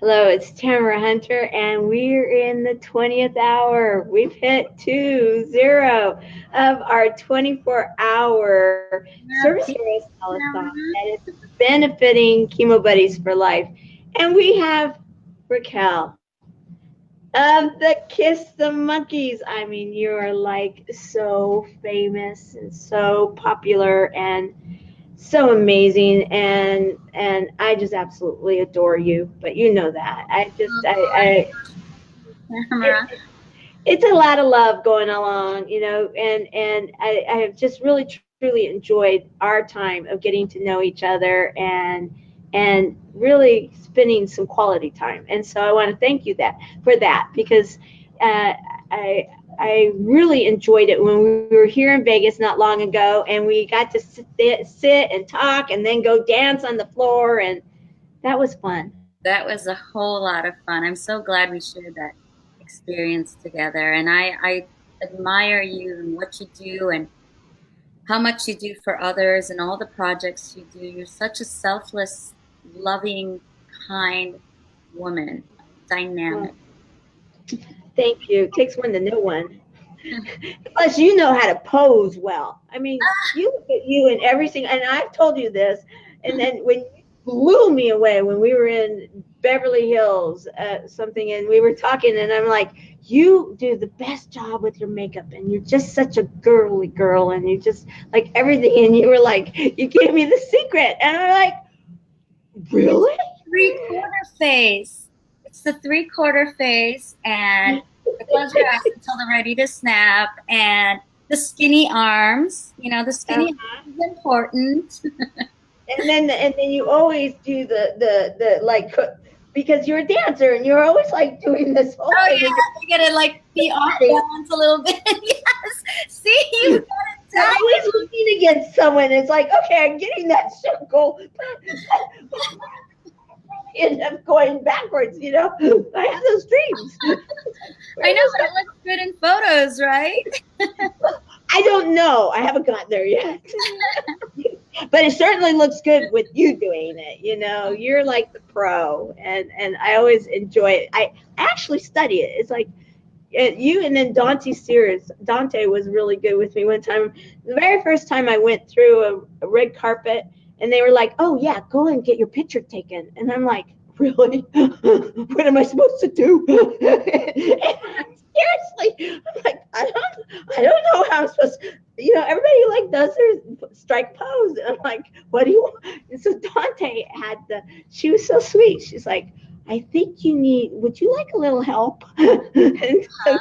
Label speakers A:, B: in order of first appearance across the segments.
A: Hello, it's Tamara Hunter, and we're in the 20th hour. We've hit 2-0 of our 24-hour Service Heroes Telethon that is benefiting Chemo Buddies for Life. And we have Raquel of the Kiss the Monkeys. I mean, you are like so famous and so popular and so amazing, and I just absolutely adore you. But you know that
B: Tamara.
A: it's a lot of love going along, and I have just really truly enjoyed our time of getting to know each other and really spending some quality time. And so I want to thank you that for that because uh, I really enjoyed it when we were here in Vegas not long ago, and we got to sit and talk, and then go dance on the floor, and that was fun.
B: That was a whole lot of fun. I'm so glad we shared that experience together. And I admire you and what you do and how much you do for others and all the projects you do. You're such a selfless, loving, kind woman, dynamic.
A: Well, thank you. It takes one to know one. Plus, you know how to pose well. I mean, you look at you and everything, and I've told you this. And then when you blew me away when we were in Beverly Hills, something, and we were talking, and I'm like, you do the best job with your makeup, and you're just such a girly girl, and you just like everything. And you were like, you gave me the secret, and I'm like, really?
B: Three-quarter face. It's the three-quarter face, and the close your eyes until they're ready to snap, and the skinny arms. You know, the skinny arms is important.
A: And then you always do the like, because you're a dancer and you're always like doing this whole
B: Oh
A: thing.
B: yeah, you gotta like be off balance a little bit. Yes. See, you got it
A: You're
B: down.
A: always looking against someone. It's like, okay, I'm getting that circle. End up going backwards, I have those dreams.
B: I know, but it looks good in photos, right?
A: I don't know. I haven't gotten there yet. But it certainly looks good with you doing it. You're like the pro, and I always enjoy it. I actually study it. It's like you, and then Dante Sears. Dante was really good with me one time. The very first time I went through a red carpet, and they were like, "Oh yeah, go and get your picture taken," and I'm like, "Really? What am I supposed to do?" Seriously, I'm like, I don't know how I'm supposed to. Everybody like does their strike pose, and I'm like, "What do you want?" And so Dante she was so sweet. She's like, "I think would you like a little help?" And so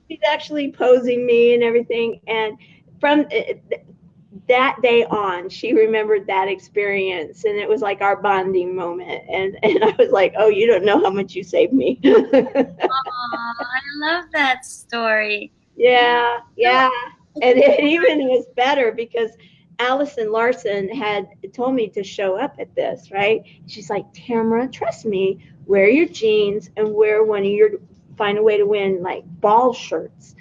A: she's actually posing me and everything. And from that day on, she remembered that experience, and it was like our bonding moment. And I was like, "Oh, you don't know how much you saved me."
B: I love that story.
A: Yeah, yeah. And it even was better because Allison Larson had told me to show up at this, right? She's like, "Tamara, trust me, wear your jeans and wear one of your find a way to win like ball shirts."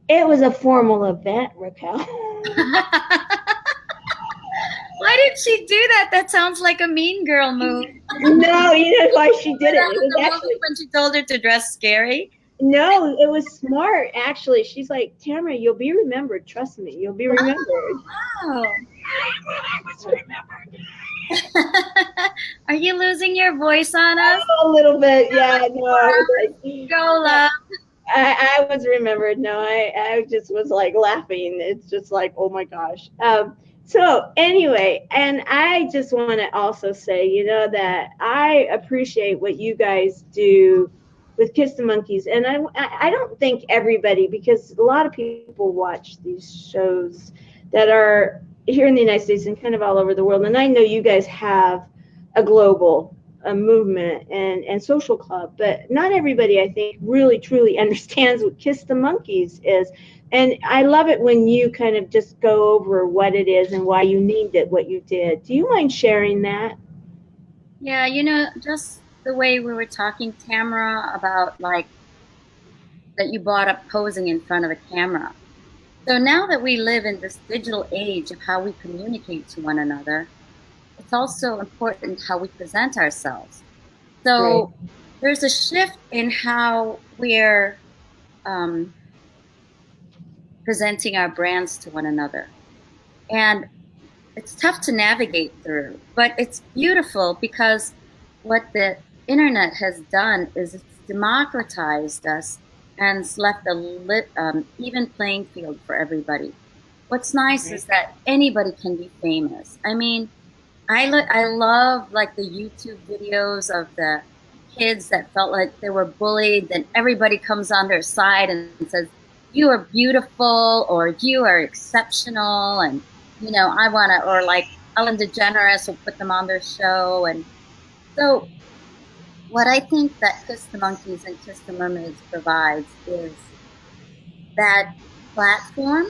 A: It was a formal event, Raquel.
B: Why did she do that? That sounds like a mean girl move.
A: No, you know why she did it.
B: That
A: It
B: was
A: was
B: the
A: actually
B: movie when she told her to dress scary.
A: no, it was smart actually. She's like, "Tamara, you'll be remembered. Trust me, you'll be remembered."
B: Oh.
A: I was remembered.
B: Are you losing your voice on us?
A: A little bit, yeah. No, I was like,
B: Go, love.
A: I was remembered. No, I just was like laughing. It's just like, oh my gosh. So anyway, and I just want to also say, that I appreciate what you guys do with Kiss the Monkeys, and I don't think everybody, because a lot of people watch these shows that are here in the United States and kind of all over the world, and I know you guys have a global a movement and social club, but not everybody, I think, really truly understands what Kiss the Monkeys is. And I love it when you kind of just go over what it is and why you named it what you did. Do you mind sharing that?
B: Yeah, just the way we were talking, Tamara, about like that you brought up posing in front of a camera. So now that we live in this digital age of how we communicate to one another, it's also important how we present ourselves. So
A: Right.
B: there's a shift in how we're presenting our brands to one another. And it's tough to navigate through, but it's beautiful because what the internet has done is it's democratized us and it's left a even playing field for everybody. What's nice is that anybody can be famous. I mean, I love like the YouTube videos of the kids that felt like they were bullied, then everybody comes on their side and says, you are beautiful or you are exceptional, and I want to, or like Ellen DeGeneres will put them on their show. And so what I think that Kiss the Monkeys and Kiss the Mermaids provides is that platform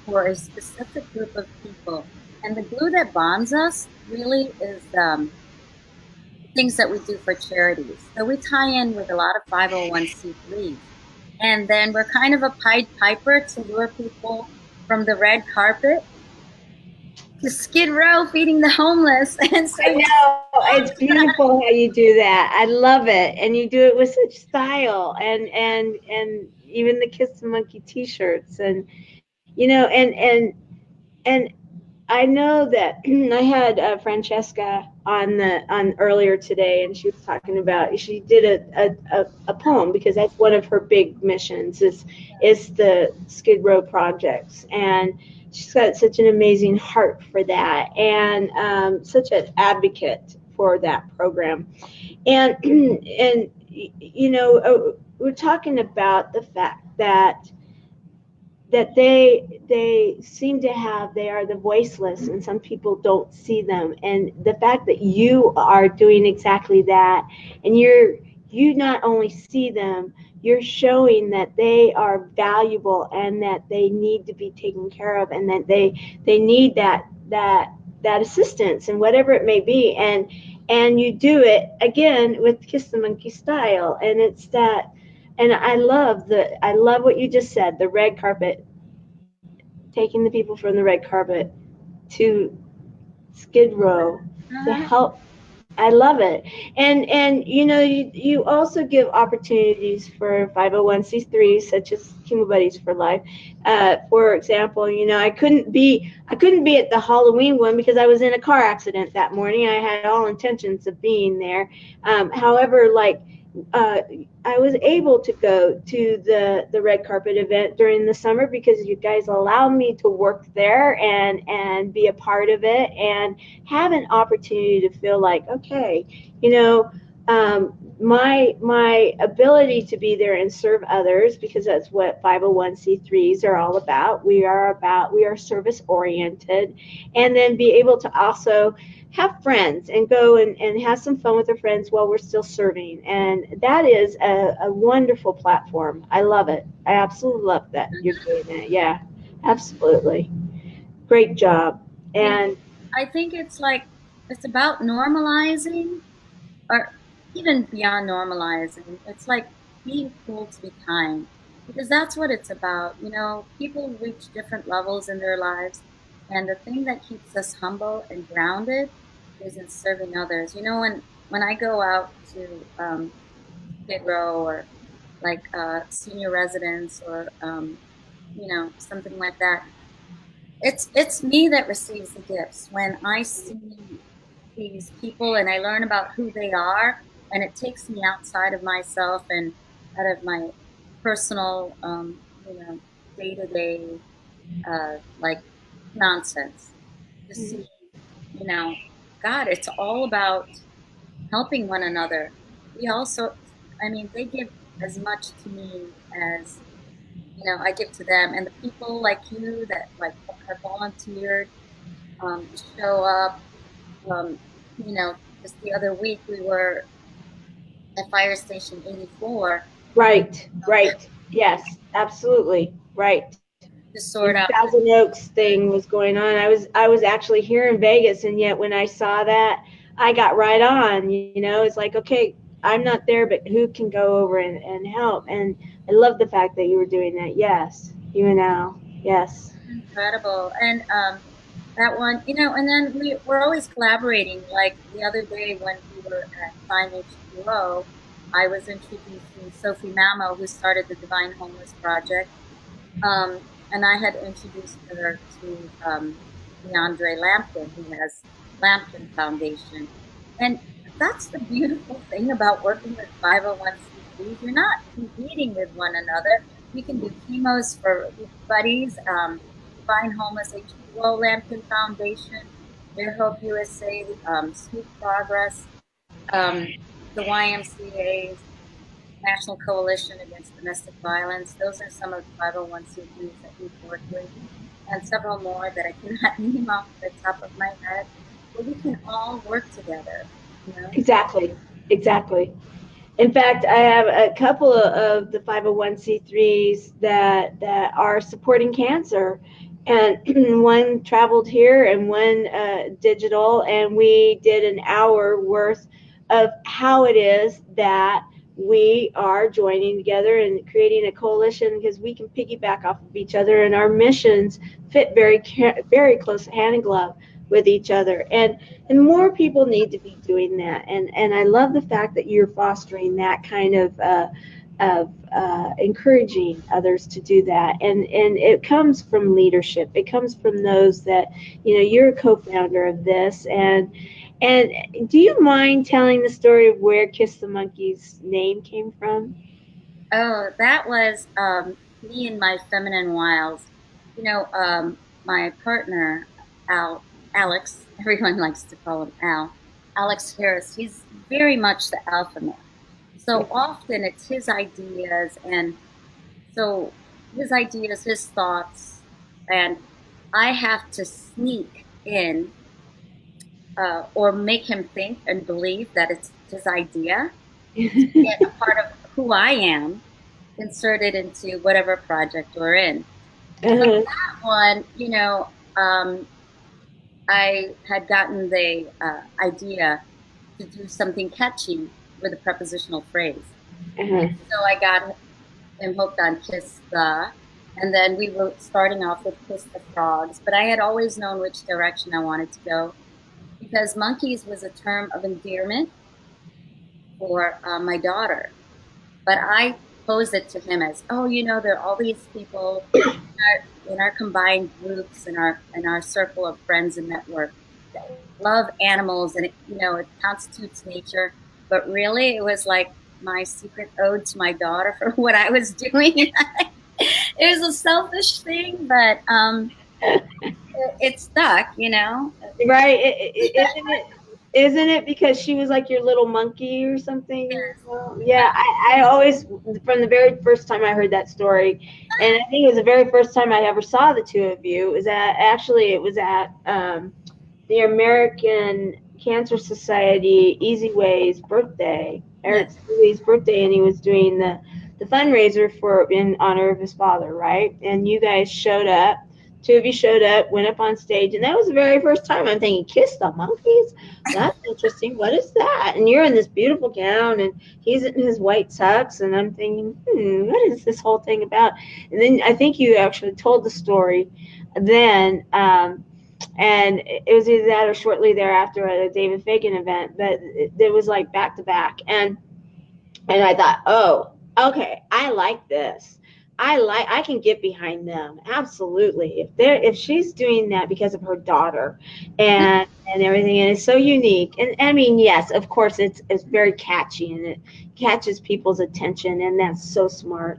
B: for a specific group of people. And the glue that bonds us really is things that we do for charities. So we tie in with a lot of 501c3s. And then we're kind of a Pied Piper to lure people from the red carpet to Skid Row feeding the homeless. And so
A: I know, it's beautiful how you do that. I love it, and you do it with such style, and even the Kiss the Monkey T-shirts, and and I know that I had Francesca on earlier today, and she was talking about, she did a poem, because that's one of her big missions is the Skid Row projects, and she's got such an amazing heart for that, and such an advocate for that program, and we're talking about the fact that they seem to have, they are the voiceless, and some people don't see them, and the fact that you are doing exactly that, and you not only see them, you're showing that they are valuable and that they need to be taken care of, and that they need that assistance, and whatever it may be, and you do it again with Kiss the Monkey style, and it's that. And I love what you just said, the red carpet, taking the people from the red carpet to Skid Row to help. I love it. And you also give opportunities for 501c3s such as Chemo Buddies for Life. For example, I couldn't be at the Halloween one because I was in a car accident that morning. I had all intentions of being there. However, I was able to go to the red carpet event during the summer because you guys allowed me to work there and be a part of it and have an opportunity to feel like, okay, my ability to be there and serve others, because that's what 501c3s are all about. We are service oriented, and then be able to also have friends and go and have some fun with our friends while we're still serving. And that is a wonderful platform. I love it. I absolutely love that you're doing that. Yeah, absolutely. Great job. And
B: I think it's about normalizing, or even beyond normalizing. It's like being cool to be kind, because that's what it's about. People reach different levels in their lives, and the thing that keeps us humble and grounded is in serving others. When I go out to Skid Row, or senior residents, or something like that, it's me that receives the gifts when I see these people and I learn about who they are, and it takes me outside of myself and out of my personal day-to-day nonsense to see God, it's all about helping one another. We also, they give as much to me as I give to them, and the people like you that have volunteered to show up. Just the other week we were at Fire Station 84.
A: Right. Yes, absolutely. Right.
B: To sort out.
A: Thousand Oaks thing was going on. I was actually here in Vegas, and yet when I saw that, I got right on. It's like, okay, I'm not there, but who can go over and help? And I love the fact that you were doing that. Yes, you and Al. Yes.
B: Incredible. And that one, and then we're always collaborating. Like the other day when we were at Fine H2O, I was introducing Sophie Mamo, who started the Divine Homeless Project. And I had introduced her to DeAndre Lampkin, who has Lampkin Foundation. And that's the beautiful thing about working with 501c3s. You're not competing with one another. We can do chemos for buddies, Divine Homeless H2O, Lampkin Foundation, Fair Hope USA, Sweet Progress, the YMCA's National Coalition Against Domestic Violence. Those are some of the 501c3s that we've worked with, and several more that I cannot name off the top of my head. But we can all work together. You know?
A: Exactly. In fact, I have a couple of the 501c3s that are supporting cancer, and one traveled here and one digital, and we did an hour worth of how it is that we are joining together and creating a coalition, because we can piggyback off of each other, and our missions fit very close hand in glove with each other, and more people need to be doing that, and I love the fact that you're fostering that kind of encouraging others to do that, and it comes from leadership. It comes from those that, you know, you're a co-founder of this, and do you mind telling the story of where Kiss the Monkey's name came from?
B: Oh, that was me and my feminine wiles. You know, my partner, Alex, everyone likes to call him Alex Harris, he's very much the alpha male. So often it's his ideas, and so his ideas, his thoughts, and I have to sneak in or make him think and believe that it's his idea, to get a part of who I am inserted into whatever project we're in. But that one, you know, I had gotten the idea to do something catchy with a prepositional phrase. So I got him hooked on Kiss the, and then we were starting off with Kiss the Frogs, but I had always known which direction I wanted to go, because monkeys was a term of endearment for my daughter. But I posed it to him as, oh, you know, there are all these people in our combined groups, in our circle of friends and network, that love animals, and it, you know, it constitutes nature. But really, it was like my secret ode to my daughter for what I was doing. It was a selfish thing, but it stuck, you know.
A: Right? Isn't it because she was like your little monkey or something?
B: Yes.
A: Well, yeah, I always, from the very first time I heard that story, and I think it was the very first time I ever saw the two of you, was it was at the American Cancer Society Easy Way's birthday, Eric Steely's birthday, and he was doing the fundraiser for in honor of his father, right? And you guys showed up. Two of you showed up, went up on stage, and that was the very first time I'm thinking, Kiss the Monkeys? That's interesting. What is that? And you're in this beautiful gown, and he's in his white tux, and I'm thinking, what is this whole thing about? And then I think you actually told the story then, and it was either that or shortly thereafter at a David Fagan event, but it was like back to back. And I thought, oh, okay, I like this. I can get behind them. Absolutely. If she's doing that because of her daughter and everything, and it's so unique. And I mean, yes, of course it's very catchy, and it catches people's attention, and that's so smart.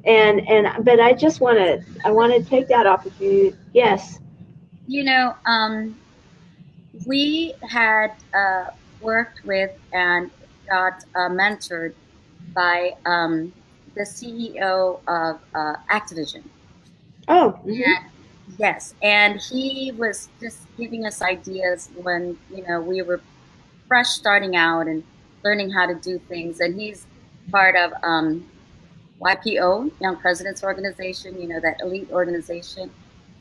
A: But I want to take that opportunity. Yes.
B: You know, we had worked with and got mentored by the CEO of Activision.
A: Oh.
B: Yes, and he was just giving us ideas when, you know, we were fresh starting out and learning how to do things. And he's part of YPO, Young Presidents Organization, you know, that elite organization.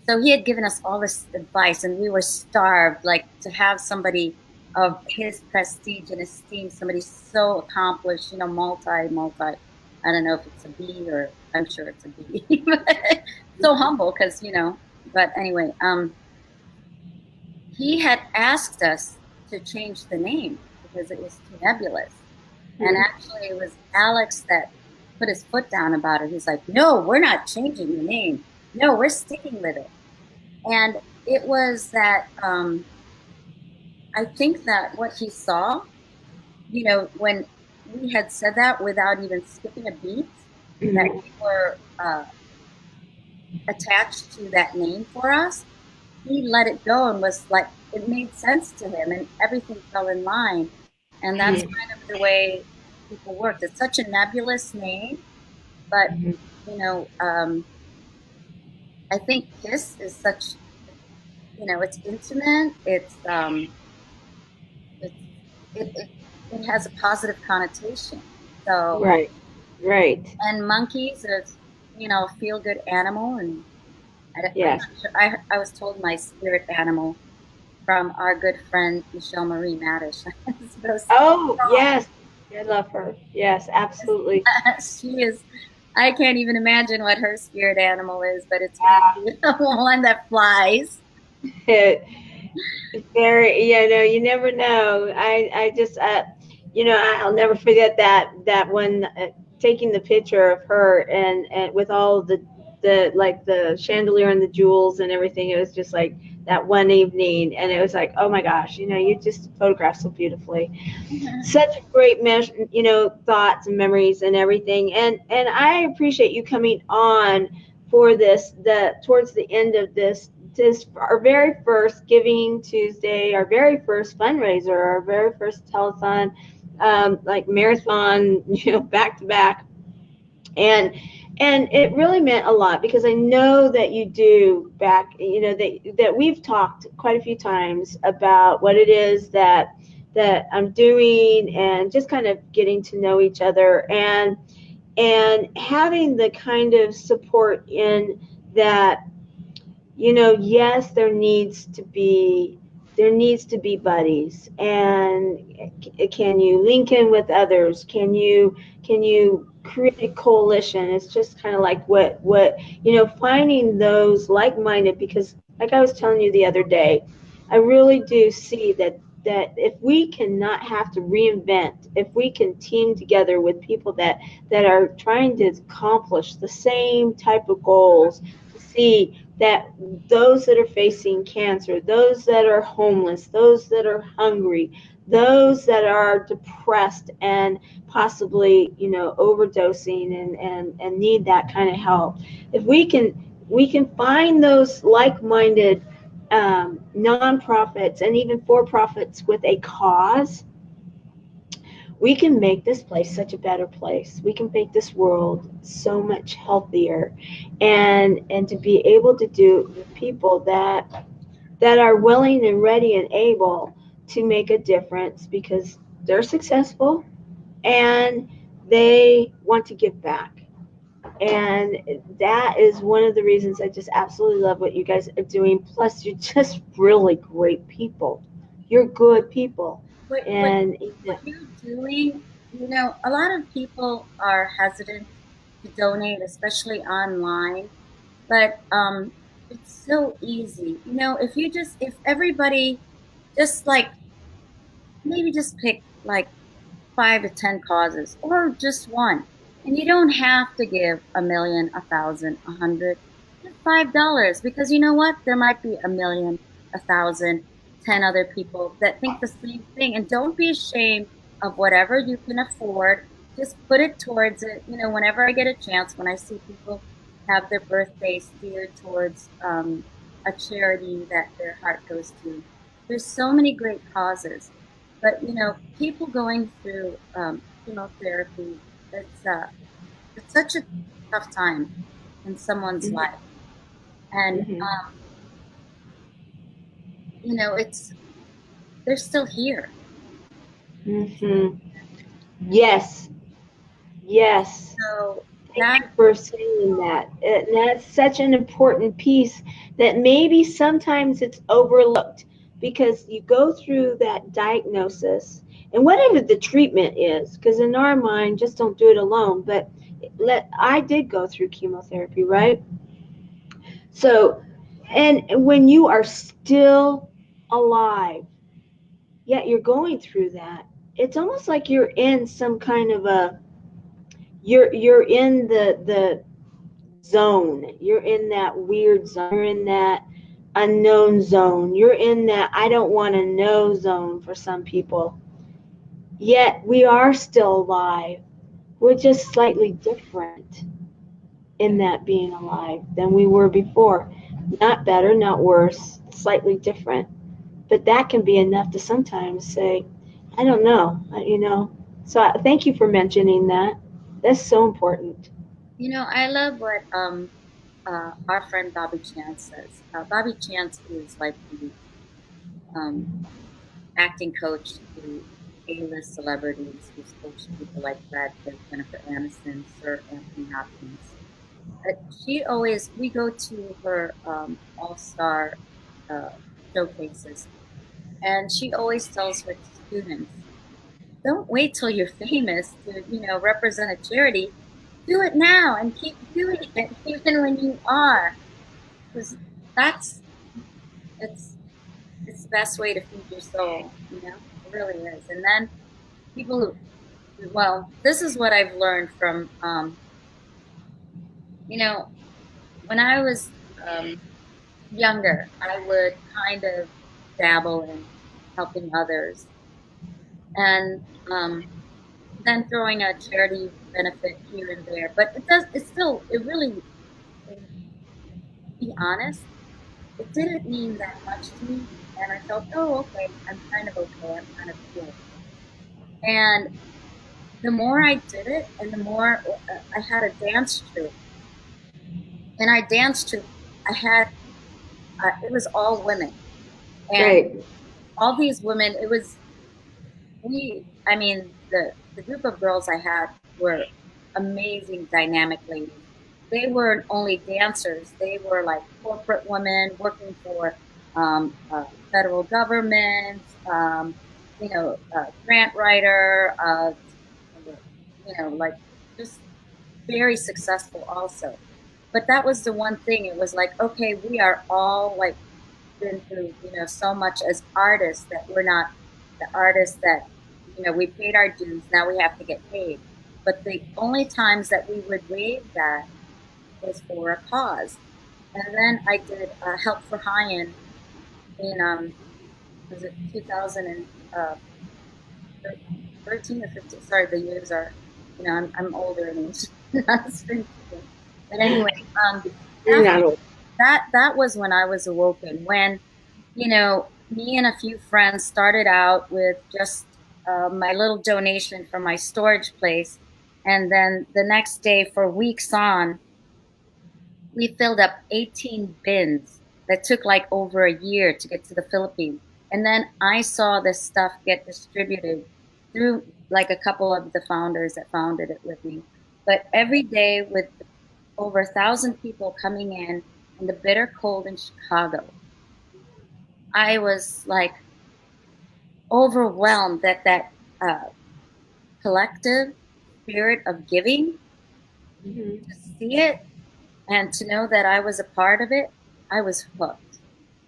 B: So he had given us all this advice, and we were starved, like, to have somebody of his prestige and esteem, somebody so accomplished, you know, multi. I don't know if it's a B, or I'm sure it's a B. So humble, because, you know. But anyway, he had asked us to change the name because it was too nebulous. And actually, it was Alex that put his foot down about it. He's like, no, we're not changing the name. No, we're sticking with it. And it was that I think that what he saw, when we had said that without even skipping a beat, that we were attached to that name for us, he let it go and was like, it made sense to him and everything fell in line. And that's kind of the way people worked. It's such a nebulous name, but I think Kiss is such, it's intimate. It has a positive connotation. So
A: right.
B: And monkeys is, a feel good animal, and
A: Yes.
B: I was told my spirit animal from our good friend Michelle Marie Madish.
A: Oh yes, I love her. Yes, absolutely.
B: She is. I can't even imagine what her spirit animal is, but it's one that flies.
A: Very, you never know. I just, I'll never forget that one, taking the picture of her and with all the like the chandelier and the jewels and everything. It was just like that one evening, and it was like, oh my gosh, you just photographed so beautifully. Such great thoughts and memories and everything, and I appreciate you coming on for this, towards the end of this our very first Giving Tuesday, our very first fundraiser, our very first telethon, like marathon, back to back, and it really meant a lot, because I know that you do back, that we've talked quite a few times about what it is that I'm doing, and just kind of getting to know each other, and having the kind of support in that, yes, there needs to be buddies, and can you link in with others? Can you create a coalition? It's just kind of like what finding those like-minded, because like I was telling you the other day, I really do see that if we cannot have to reinvent, if we can team together with people that are trying to accomplish the same type of goals, to see that those that are facing cancer, those that are homeless, those that are hungry, those that are depressed and possibly, overdosing and need that kind of help. If we can find those like-minded nonprofits and even for-profits with a cause, we can make this place such a better place. We can make this world so much healthier, and to be able to do it with people that are willing and ready and able to make a difference, because they're successful and they want to give back. And that is one of the reasons I just absolutely love what you guys are doing. Plus, you're just really great people. You're good people.
B: What
A: And
B: you're doing, a lot of people are hesitant to donate, especially online, but it's so easy. If everybody just like maybe just pick like 5 to 10 causes or just one. And you don't have to give a million, 1,000, 100, just $5, because you know what? There might be a million, 1,000, 10 other people that think the same thing. And don't be ashamed of whatever you can afford. Just put it towards it. Whenever I get a chance, when I see people have their birthday steered towards a charity that their heart goes to, there's so many great causes. But people going through chemotherapy, it's such a tough time in someone's life, and it's they're still here.
A: Yes.
B: So
A: thank you for saying that. And that's such an important piece that maybe sometimes it's overlooked, because you go through that diagnosis and whatever the treatment is, because in our mind, just don't do it alone. But I did go through chemotherapy, right? So, and when you are still alive, yet you're going through that, it's almost like you're in some kind of a, you're in the zone. You're in that weird zone. You're in that unknown zone. You're in that I don't want to know zone for some people. Yet we are still alive. We're just slightly different in that being alive than we were before. Not better, not worse, slightly different. But that can be enough to sometimes say, I don't know, So thank you for mentioning that. That's so important.
B: I love what our friend Bobby Chance says. Bobby Chance is like the um, acting coach to A-list celebrities who's coached people like Brad Pitt, Jennifer Aniston, Sir Anthony Hopkins. We go to her all-star uh, showcases, and she always tells her students, don't wait till you're famous to, represent a charity. Do it now and keep doing it even when you are, because that's it's it's the best way to feed your soul. It really is. And then people well, this is what I've learned from, you know, when I was younger, I would kind of dabble in helping others, and then throwing a charity benefit here and there. But it really, to be honest, it didn't mean that much to me. And I felt, oh, okay, I'm kind of okay, I'm kind of good. And the more I did it, and the more I had a dance troupe, and I danced troupe, I had, it was all women. And
A: Right.
B: all these women, I mean, the group of girls I had were amazing, dynamic ladies. They weren't only dancers, they were like corporate women working for federal government, grant writer, like just very successful also. But that was the one thing. It was like, okay, we are all like been through, so much as artists that we're not the artists that, we paid our dues. Now we have to get paid. But the only times that we would waive that was for a cause. And then I did Help for High in was it 2013 or 15? Sorry, the years are, I'm older and not spring. But anyway,
A: You're not old.
B: that was when I was awoken. When, me and a few friends started out with just my little donation from my storage place. And then the next day, for weeks on, we filled up 18 bins that took like over a year to get to the Philippines. And then I saw this stuff get distributed through like a couple of the founders that founded it with me. But every day, with over 1,000 people coming in the bitter cold in Chicago, I was like overwhelmed that collective spirit of giving.
A: Mm-hmm.
B: To see it and to know that I was a part of it, I was hooked.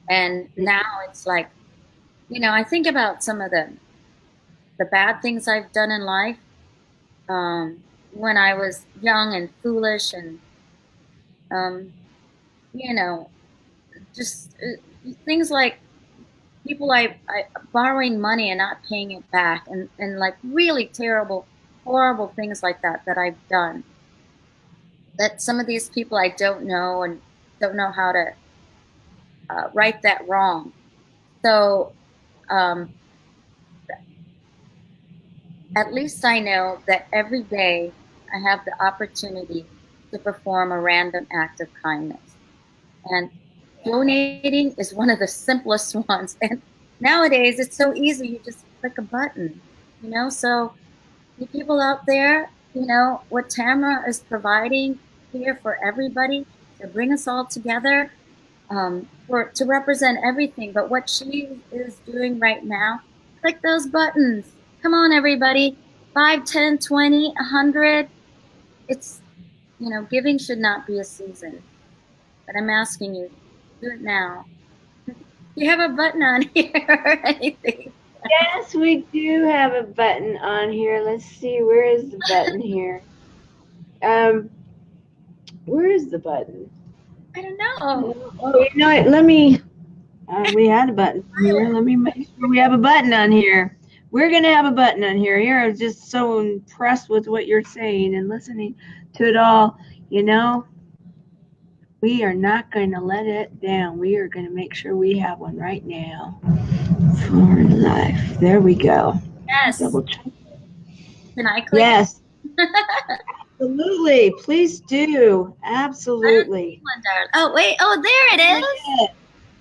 B: And now it's like, I think about some of the bad things I've done in life, when I was young and foolish, and um, you know, just things like people I borrowing money and not paying it back, and like really terrible, horrible things like that I've done. That some of these people I don't know and don't know how to right that wrong. So um, at least I know that every day I have the opportunity to perform a random act of kindness. And donating is one of the simplest ones. And nowadays it's so easy. You just click a button, So you people out there, what Tamara is providing here for everybody to bring us all together, to represent everything. But what she is doing right now, click those buttons. Come on, everybody. 5, 10, 20, 100. It's, giving should not be a season. But I'm asking you, do it now. Do you have a button on here or anything?
A: Yes, we do have a button on here. Let's see, where is the button here? Where is the button?
B: I don't know.
A: Oh, you know what? Let me. We had a button on here. Let me make sure we have a button on here. We're gonna have a button on here. Here, I'm just so impressed with what you're saying and listening to it all. You know, we are not going to let it down. We are going to make sure we have one right now for life. There we go.
B: Yes.
A: Double check.
B: Can I click?
A: Yes. Absolutely. Please do. Absolutely.
B: Oh, wait. Oh, there it is.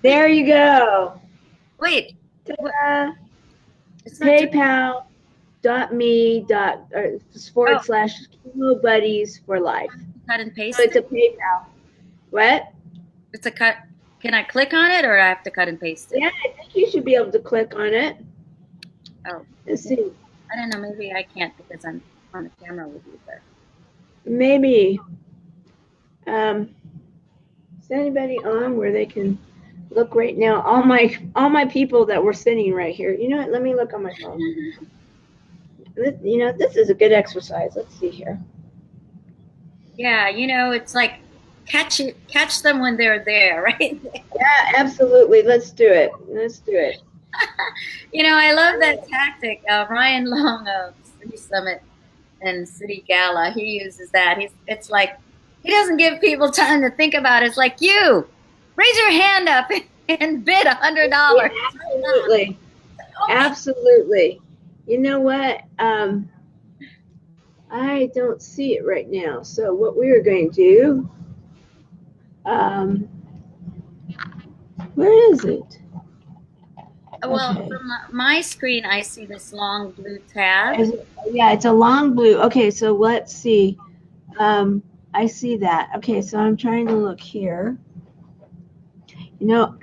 A: There you go.
B: Wait.
A: PayPal.me / Chemo Buddies for life.
B: Cut and paste.
A: So it's a PayPal. What?
B: It's a cut. Can I click on it, or I have to cut and paste it?
A: Yeah, I think you should be able to click on it.
B: Oh.
A: Let's see.
B: I don't know. Maybe I can't because I'm on the camera with you. But
A: maybe. Is anybody on where they can look right now? All my people that were sitting right here. You know what? Let me look on my phone. You know, this is a good exercise. Let's see here.
B: Yeah, you know, it's like catch them when they're there, right?
A: Yeah, absolutely. Let's do it. Let's do it.
B: You know, I love that tactic. Ryan Long of City Summit and City Gala, he uses that. It's like he doesn't give people time to think about it. It's like, you raise your hand up and bid $100.
A: Yeah, absolutely. Absolutely. You know what? I don't see it right now. So what we are going to do, where is it?
B: Well, okay. From my screen, I see this long blue tab.
A: Yeah, it's a long blue. Okay, so let's see. I see that. Okay, so I'm trying to look here. You know,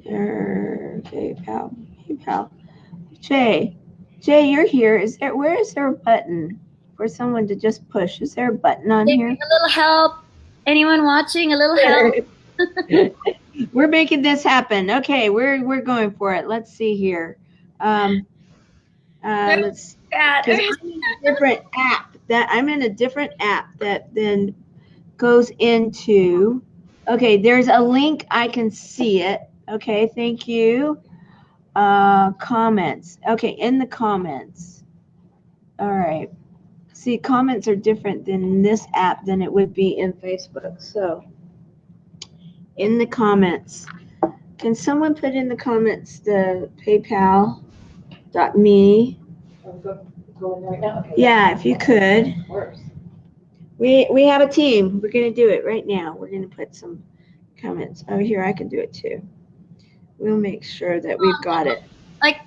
A: okay, PayPal. Jay, you're here. Where is there a button for someone to just push? Is there a button on here?
B: A little help. Anyone watching? A little help.
A: We're making this happen. Okay, we're going for it. Let's see here. Let's. I'm in a different app. I'm in a different app that then goes into. Okay, there's a link. I can see it. Okay, thank you. Comments. Okay, in the comments. All right. See, comments are different in this app than it would be in Facebook. So, in the comments, can someone put in the comments the PayPal.me?
C: Going right now? Okay.
A: Yeah, if you could. We have a team. We're going to do it right now. We're going to put some comments. Oh, here, I can do it too. We'll make sure that we've got it.
B: Like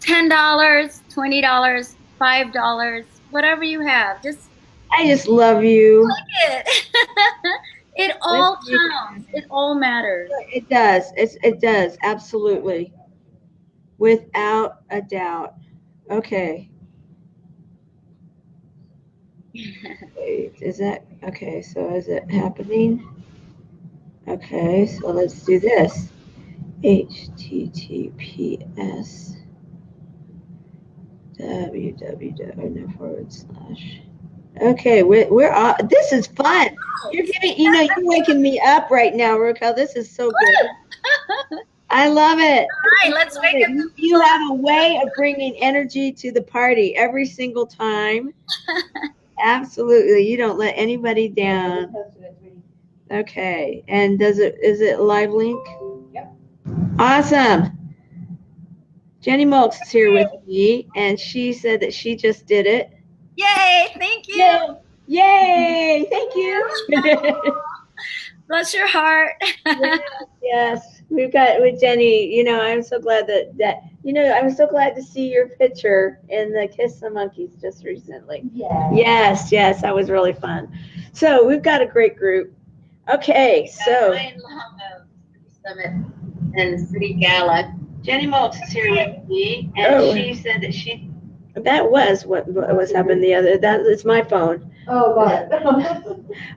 B: $10, $20, $5, whatever you have.
A: I just love you.
B: Click it. It all counts. It all matters.
A: It does. It does. Absolutely. Without a doubt. Okay. Wait, is that okay? So is it happening? Okay, so let's do this. HTTPS www./. Okay, we're this is fun. You're you're waking me up right now, Raquel. This is so good. I love it.
B: All right, let's make it.
A: You have a way of bringing energy to the party every single time. Absolutely, you don't let anybody down. Okay, and is it a live link?
C: Yep.
A: Awesome. Jenny Moltz is here with me, and she said that she just did it.
B: Yay! Thank you.
A: Yay! Thank you.
B: Bless your heart.
A: Yes, we've got with Jenny. You know, I'm so glad that I was so glad to see your picture in the Kiss the Monkeys just recently.
C: Yeah.
A: Yes, that was really fun. So we've got a great group. Okay, so
B: Ryan Long of Summit and City Gala.
A: Jenny Moltz is here with me, and she said that that was what was happening that is my phone.
C: Oh, got it.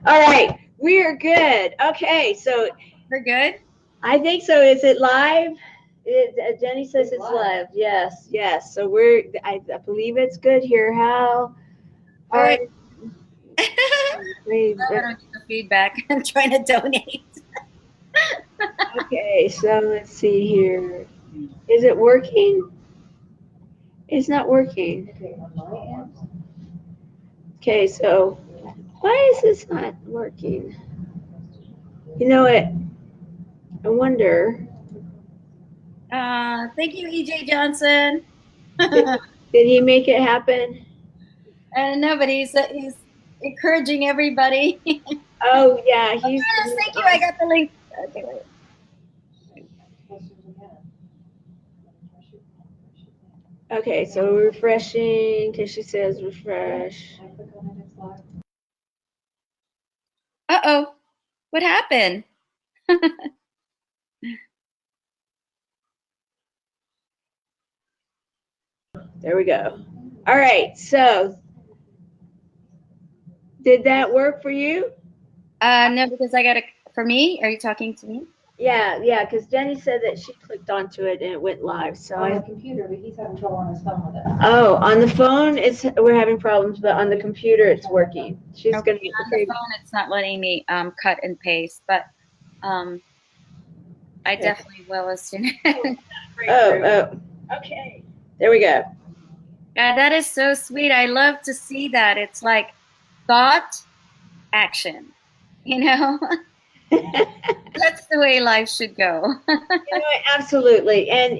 A: All right. We are good. Okay, so
B: We're good?
A: I think so. Is it live? Jenny says it's live. Yes, yes. So I believe it's good here. How
B: All right.
A: Please,
B: I don't get the feedback. I'm trying to donate.
A: okay, so let's see here. Is it working? It's not working.
C: Okay, on my end.
A: Okay, so why is this not working? You know what? I wonder.
B: Thank you, EJ Johnson.
A: Did he make it happen?
B: No, but he's encouraging everybody.
A: Oh yeah,
B: Thank you. I got the link. Okay, wait.
A: Okay, so refreshing. Tisha says refresh.
B: Uh-oh. What happened?
A: There we go. All right, so did that work for you?
B: No, because for me, are you talking to me?
A: Yeah, because Jenny said that she clicked onto it and it went live. So
C: on the computer, but he's having trouble on his phone with it.
A: Oh, on the phone we're having problems, but on the computer it's working. She's
B: Okay,
A: gonna
B: on the phone it's not letting me cut and paste, but I definitely will as soon as.
A: Oh, okay. There we go.
B: Yeah, that is so sweet. I love to see that. It's like thought, action. You know, that's the way life should go.
A: Absolutely. And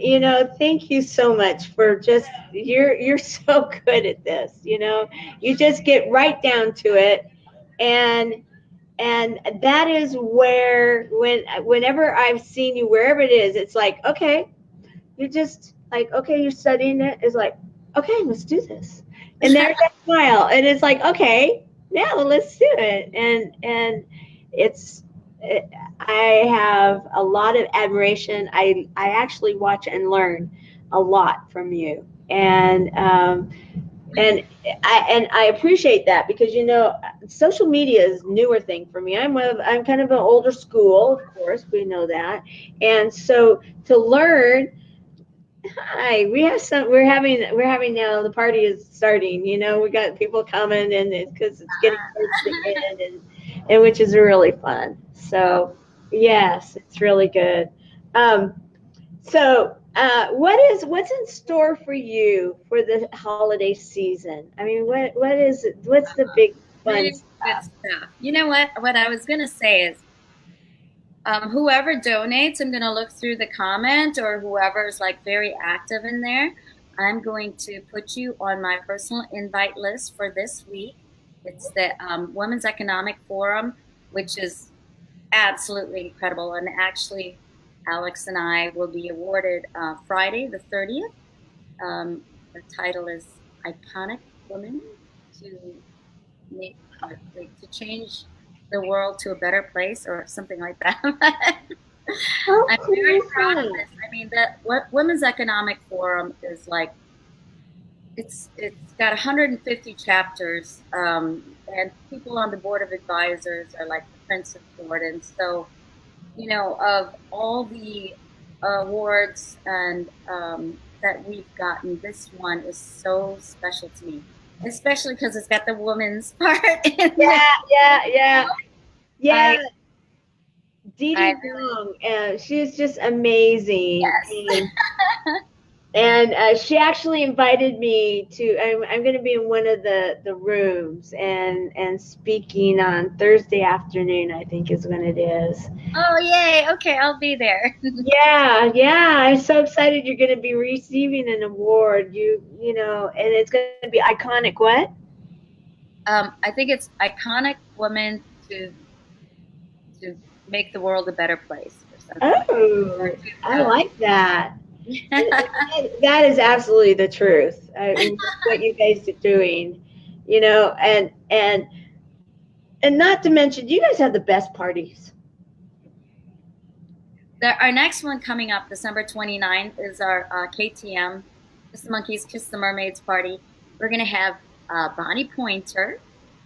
A: thank you so much for just you're so good at this. You just get right down to it, and that is where whenever I've seen you, wherever it is, it's like, okay, you're just like, okay, you're studying it. It's like, okay, let's do this. And there's that smile. And it's like, okay, now let's do it. And I have a lot of admiration. I actually watch and learn a lot from you. And I appreciate that because social media is a newer thing for me. I'm kind of an older school, of course, we know that, and so to learn. Hi, we're having now. The party is starting. We got people coming, and because it's getting close to the end, and which is really fun. So yes, it's really good. So what's in store for you for the holiday season? I mean, what's the big fun stuff?
B: Good stuff. You know what I was gonna say is whoever donates, I'm gonna look through the comment, or whoever is like very active in there, I'm going to put you on my personal invite list for this week. It's the Women's Economic Forum, which is absolutely incredible. And actually, Alex and I will be awarded Friday the 30th. The title is Iconic Women to make to change the world to a better place, or something like that. I'm very proud of this. I mean, what Women's Economic Forum is like, it's got 150 chapters, and people on the board of advisors are like the Prince of Jordan. So, of all the awards and that we've gotten, this one is so special to me, especially because it's got the woman's part in
A: Yeah. Dee Dee Wong, she's just amazing.
B: Yes.
A: And she actually invited me to. I'm going to be in one of the rooms and speaking on Thursday afternoon. I think is when it is.
B: Oh yay! Okay, I'll be there.
A: Yeah. I'm so excited. You're going to be receiving an award. And it's going to be iconic. What?
B: I think it's iconic women to make the world a better place.
A: Oh, I like that. That is absolutely the truth. What you guys are doing, and not to mention, you guys have the best parties.
B: Our next one coming up, December 29th, is our KTM, Kiss the Monkeys, Kiss the Mermaids party. We're going to have Bonnie Pointer,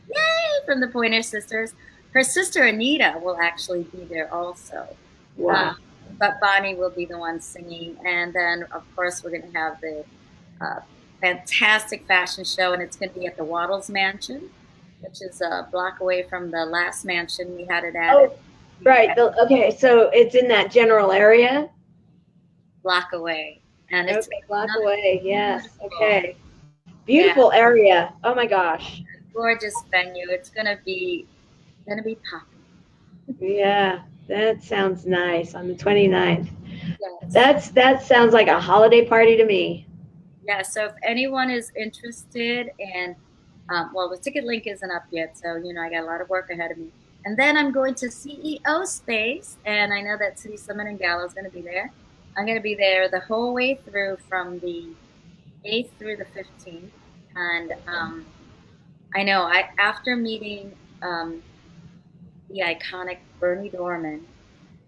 B: yay, from the Pointer Sisters. her sister Anita will actually be there also.
A: Wow.
B: But Bonnie will be the one singing. And then, of course, we're going to have the fantastic fashion show, and it's going to be at the Waddles Mansion, which is a block away from the last mansion we had it at.
A: Oh, right. Okay, so it's in that general area?
B: Block away. And it's
A: okay, block away, yes.
B: Beautiful.
A: Okay. Beautiful area. Oh my gosh.
B: Gorgeous venue. It's gonna be popping.
A: Yeah, that sounds nice on the 29th.
B: Yes.
A: That sounds like a holiday party to me.
B: Yeah, so if anyone is interested, and well, the ticket link isn't up yet, so you know I got a lot of work ahead of me. And then I'm going to CEO Space, and I know that City Summit and Gala is going to be there. I'm going to be there the whole way through, from the 8th through the 15th. And I know after meeting the iconic Bernie Dorman,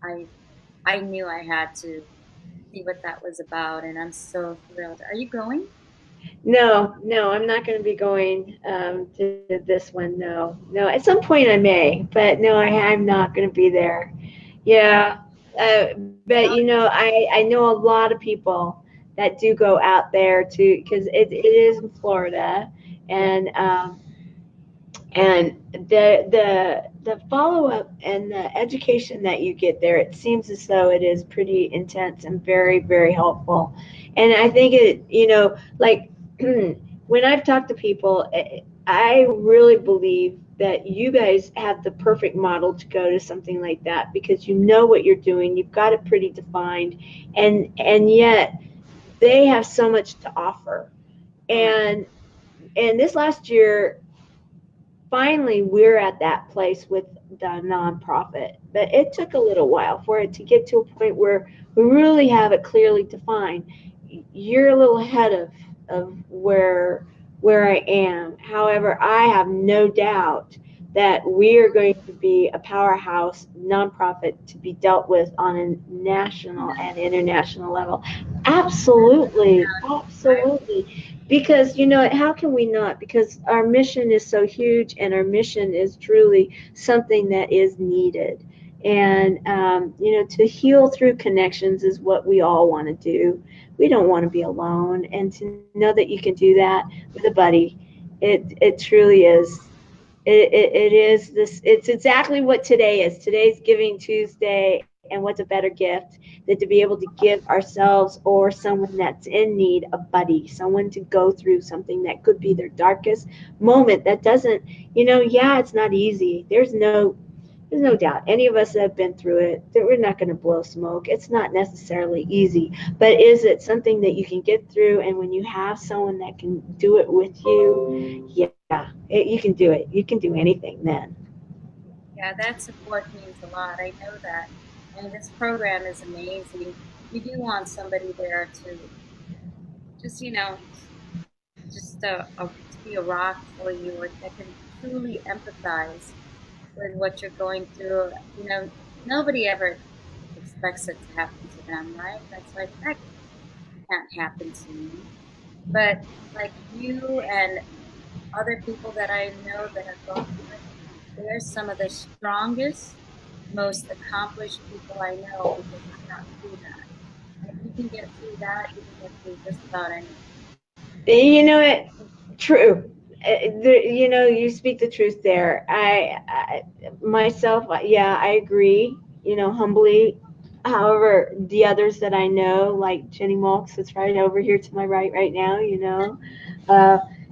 B: I knew I had to see what that was about, and I'm so thrilled. Are you going?
A: No, I'm not going to be going to this one. No. At some point I may, but no, I'm not going to be there. Yeah, but you know, I know a lot of people that do go out there too, because it is in Florida, and the follow up and the education that you get there, it seems as though it is pretty intense and very, very helpful. And I think it, you know, like when I've talked to people, I really believe that you guys have the perfect model to go to something like that, because you know what you're doing, you've got it pretty defined, and yet they have so much to offer. And this last year, finally we're at that place with the nonprofit, but it took a little while for it to get to a point where we really have it clearly defined. You're a little ahead of where I am. However, I have no doubt that we are going to be a powerhouse nonprofit to be dealt with on a national and international level. Absolutely. Because, you know, how can we not? Because our mission is so huge, and our mission is truly something that is needed. And, you know, to heal through connections is what we all want to do. We don't want to be alone. And to know that you can do that with a buddy, it truly is. It is this. It's exactly what today is. Today's Giving Tuesday, and what's a better gift than to be able to give ourselves or someone that's in need a buddy, someone to go through something that could be their darkest moment. That doesn't, you know, yeah, it's not easy. There's no doubt. Any of us that have been through it, that we're not going to blow smoke. It's not necessarily easy, but is it something that you can get through? And when you have someone that can do it with you, you can do it. You can do anything then.
B: Yeah, that support means a lot. I know that. And this program is amazing. You do want somebody there to just, you know, just to be a rock for you, or that can truly empathize with what you're going through. You know, nobody ever expects it to happen to them, right? That's like, that can't happen to me. But like you and other people that I know that have gone through it, they're some of the strongest, most accomplished people I know, because they got through that. And if you can get through that, you can get through just about anything.
A: You know it. True. You know, you speak the truth there. I myself, yeah, I agree. You know, humbly. However, the others that I know, like Jenny Malks, that's right over here to my right now. You know,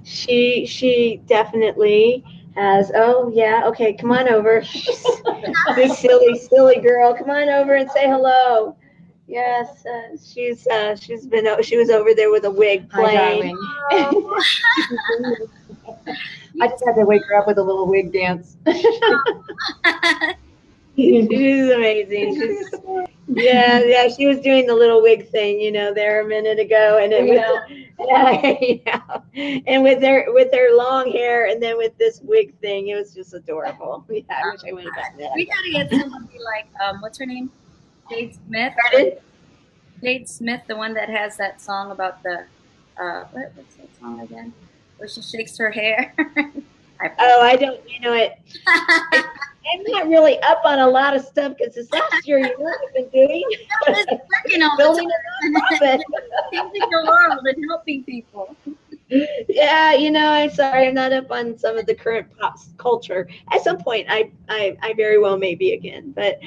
A: she definitely has. Oh yeah, okay, come on over. This silly girl, come on over and say hello. Yes, she was over there with a wig playing.
C: I just had to wake her up with a little wig dance.
A: She's amazing. Yeah, she was doing the little wig thing, you know, there a minute ago, and and with her long hair, and then with this wig thing, it was just adorable. Yeah, I wish I would have gotten that.
B: We gotta get somebody like what's her name? Jade Smith.
A: Pardon?
B: Jade Smith, the one that has that song about the what's that song again? Where she shakes her hair.
A: Oh, I don't, I'm not really up on a lot of stuff because this last year, I've been doing
B: working all
A: building
B: the
A: a nonprofit.
B: changing the world and helping people.
A: Yeah, I'm sorry, I'm not up on some of the current pop culture. At some point, I very well may be again, but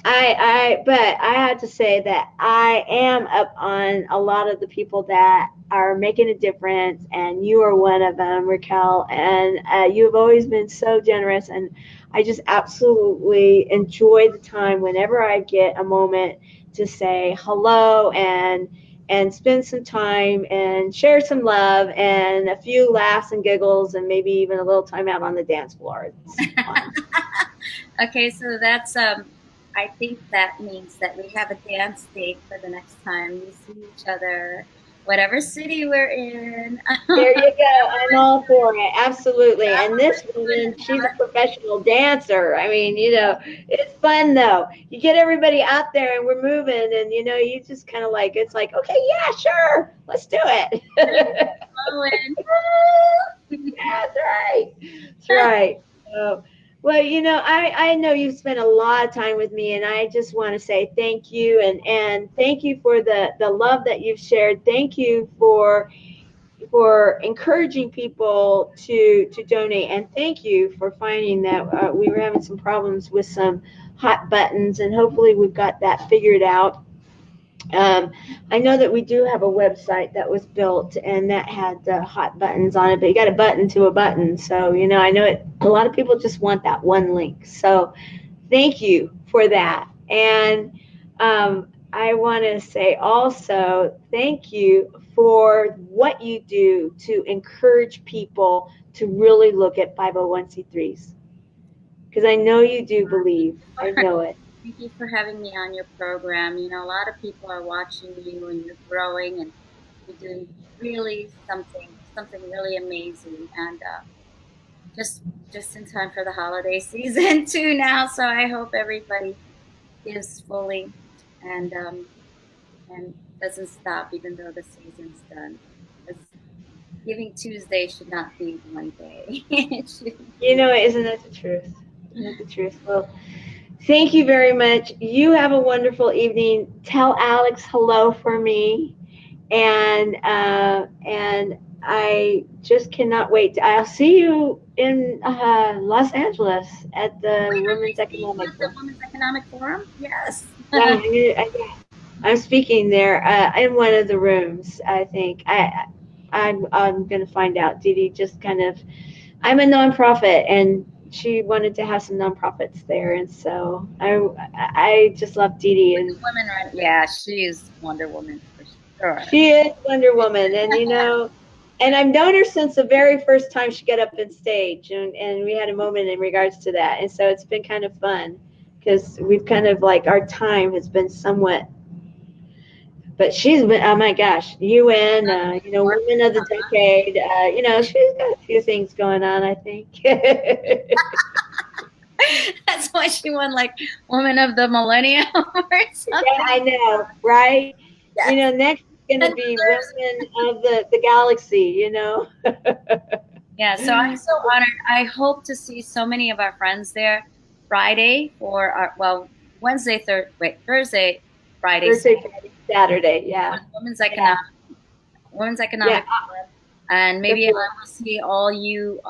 A: but I have to say that I am up on a lot of the people that are making a difference, and you are one of them, Raquel. And you have always been so generous, and I just absolutely enjoy the time whenever I get a moment to say hello and spend some time and share some love and a few laughs and giggles and maybe even a little time out on the dance floor. It's fun.
B: Okay, so that's I think that means that we have a dance date for the next time we see each other, whatever city we're in.
A: There you go. I'm all for it. Absolutely. And this woman, she's a professional dancer. I mean, it's fun though. You get everybody out there and we're moving and, you just kind of like, it's like, okay, yeah, sure. Let's do it. That's right. That's right. So, well, I know you've spent a lot of time with me, and I just want to say thank you, and thank you for the love that you've shared. Thank you for encouraging people to donate, and thank you for finding that we were having some problems with some hot buttons, and hopefully we've got that figured out. I know that we do have a website that was built and that had hot buttons on it, but you got a button to a button. So, I know a lot of people just want that one link. So thank you for that. And I want to say also thank you for what you do to encourage people to really look at 501c3s. Because I know you do believe. I know it.
B: Thank you for having me on your program. A lot of people are watching you and you're growing and you're doing really something really amazing. And just in time for the holiday season too now. So I hope everybody gives fully and doesn't stop even though the season's done. Because Giving Tuesday should not be one day.
A: Isn't that the truth? Isn't that the truth? Well, thank you very much. You have a wonderful evening. Tell Alex hello for me, and I just cannot wait. I'll see you in Los Angeles at the Women's Economic Forum.
B: The Women's Economic Forum? Yes.
A: I'm speaking there in one of the rooms. I think I'm going to find out. Dee Dee just kind of. I'm a nonprofit, and she wanted to have some nonprofits there, and so I just love Dee Dee. And
B: women, right? Yeah, she is Wonder Woman for sure.
A: She is Wonder Woman, and and I've known her since the very first time she got up on stage, and we had a moment in regards to that, and so it's been kind of fun because we've kind of like our time has been somewhat. But she's been, oh my gosh, UN, Women of the Decade, she's got a few things going on, I think.
B: That's why she won like Woman of the Millennium or something.
A: Yeah, I know, right? Yes. Next is going to be Women of the Galaxy,
B: Yeah, so I'm so honored. I hope to see so many of our friends there Friday for our, Thursday, Friday.
A: Saturday, yeah.
B: Women's Economic. Yeah. And maybe I will see all you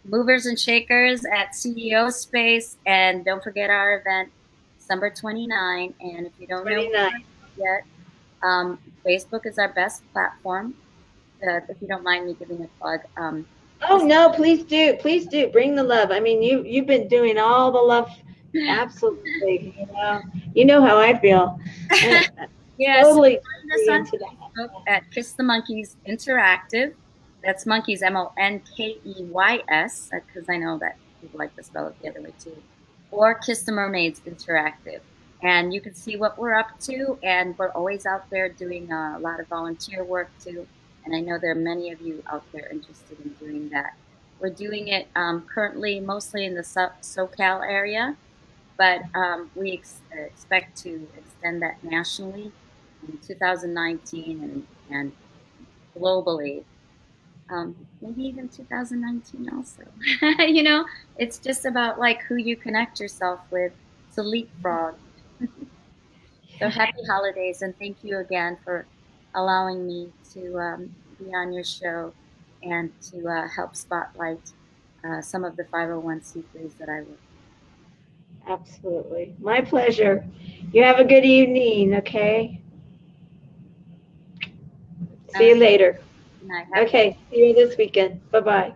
B: movers and shakers at CEO Space. And don't forget our event, December 29. And if you don't know yet, Facebook is our best platform. If you don't mind me giving a plug.
A: Oh, no, please do. Please do. Bring the love. I mean, you've been doing all the love. Absolutely. You know how I feel.
B: Yes.
A: Totally.
B: At Kiss the Monkeys Interactive. That's monkeys, MONKEYS, because I know that people like to spell it the other way too. Or Kiss the Mermaids Interactive. And you can see what we're up to. And we're always out there doing a lot of volunteer work too. And I know there are many of you out there interested in doing that. We're doing it currently mostly in the SoCal area, but we expect to extend that nationally in 2019 and globally. maybe even 2019 also. It's just about like who you connect yourself with to leapfrog. So happy holidays, and thank you again for allowing me to be on your show and to help spotlight some of the 501c3s that I work with.
A: Absolutely. My pleasure. You have a good evening, okay? See you later.
B: Good night.
A: Okay, see you this weekend. Bye-bye.